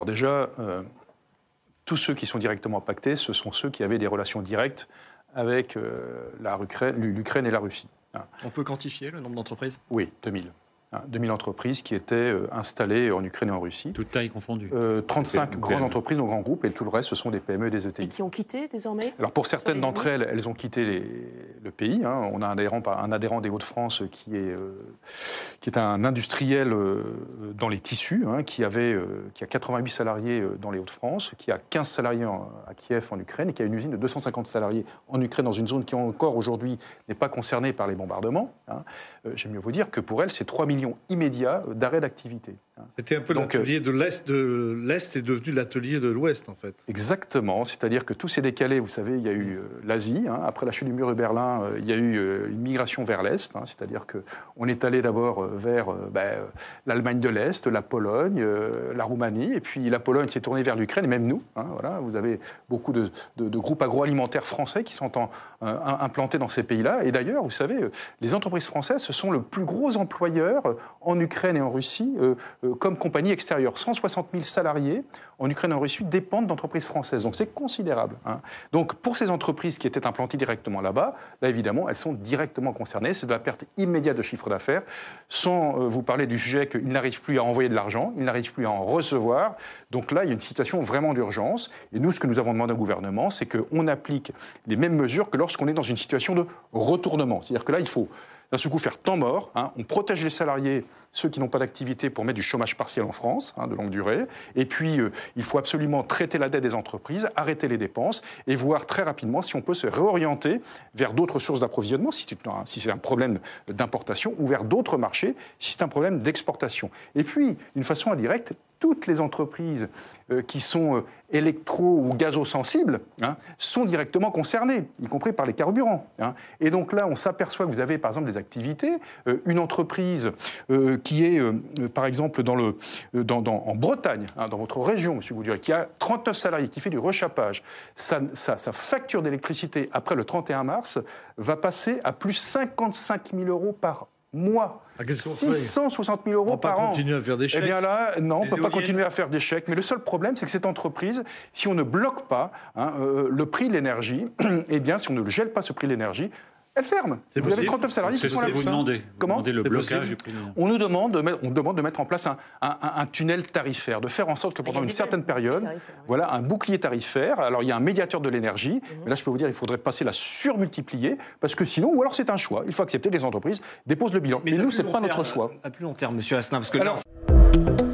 Déjà, tous ceux qui sont directement impactés, ce sont ceux qui avaient des relations directes avec l'Ukraine et la Russie. On peut quantifier le nombre d'entreprises? Oui, 2000. 2000 entreprises qui étaient installées en Ukraine et en Russie. Toute taille confondue. 35 grandes entreprises, donc grands groupes, et tout le reste, ce sont des PME et des ETI. Et qui ont quitté désormais? Alors pour certaines d'entre elles, elles ont quitté le pays. On a un adhérent des Hauts-de-France qui est un industriel dans les tissus, qui a 88 salariés dans les Hauts-de-France, qui a 15 salariés à Kiev en Ukraine, et qui a une usine de 250 salariés en Ukraine, dans une zone qui encore aujourd'hui n'est pas concernée par les bombardements. J'aime mieux vous dire que pour elles, c'est 3 millions immédiats d'arrêt d'activité. C'était un peu l'atelier de l'Est. L'Est est devenu l'atelier de l'Ouest, en fait. Exactement. C'est-à-dire que tout s'est décalé. Vous savez, il y a eu l'Asie. Après la chute du mur de Berlin, il y a eu une migration vers l'Est. C'est-à-dire qu'on est allé d'abord vers l'Allemagne de l'Est, la Pologne, la Roumanie. Et puis la Pologne s'est tournée vers l'Ukraine, et même nous. Voilà. Vous avez beaucoup de groupes agroalimentaires français qui sont implantés dans ces pays-là. Et d'ailleurs, vous savez, les entreprises françaises, ce sont le plus gros employeur en Ukraine et en Russie comme compagnie extérieure. 160 000 salariés en Ukraine et en Russie dépendent d'entreprises françaises. Donc c'est considérable. Donc pour ces entreprises qui étaient implantées directement là-bas, là évidemment, elles sont directement concernées. C'est de la perte immédiate de chiffre d'affaires. Sans vous parler du sujet qu'ils n'arrivent plus à envoyer de l'argent, ils n'arrivent plus à en recevoir. Donc là, il y a une situation vraiment d'urgence. Et nous, ce que nous avons demandé au gouvernement, c'est qu'on applique les mêmes mesures que lorsqu'on est dans une situation de retournement. C'est-à-dire que là, il faut d'un seul coup faire temps mort. On protège les salariés, ceux qui n'ont pas d'activité, pour mettre du chômage partiel en France, de longue durée. Et puis, il faut absolument traiter la dette des entreprises, arrêter les dépenses et voir très rapidement si on peut se réorienter vers d'autres sources d'approvisionnement, si c'est un problème d'importation, ou vers d'autres marchés, si c'est un problème d'exportation. Et puis, d'une façon indirecte, toutes les entreprises qui sont électro- ou gazosensibles sont directement concernées, y compris par les carburants. Et donc là, on s'aperçoit que vous avez, par exemple, des activités. Une entreprise qui est, par exemple, en Bretagne, dans votre région, M. Goudiret, qui a 39 salariés, qui fait du rechapage, sa facture d'électricité, après le 31 mars, va passer à plus 55 000 € par mois. Qu'est-ce qu'on fait ? 660 000 € par an. On ne peut pas continuer à faire des chèques. Eh bien là, non, on ne peut pas continuer à faire des chèques. Mais le seul problème, c'est que cette entreprise, si on ne bloque pas le prix de l'énergie, eh bien, si on ne gèle pas ce prix de l'énergie, elle ferme. Vous avez 39 salariés qui sont là. Vous demandez. Comment ? Vous demandez le blocage du prix de l'énergie. On nous demande de mettre en place un tunnel tarifaire, de faire en sorte que pendant une certaine période, voilà, un bouclier tarifaire. Alors il y a un médiateur de l'énergie, mais là je peux vous dire, il faudrait passer la surmultiplier, parce que sinon, ou alors c'est un choix. Il faut accepter que les entreprises déposent le bilan. Mais nous, c'est pas notre choix. À plus long terme, Monsieur Asselin, parce que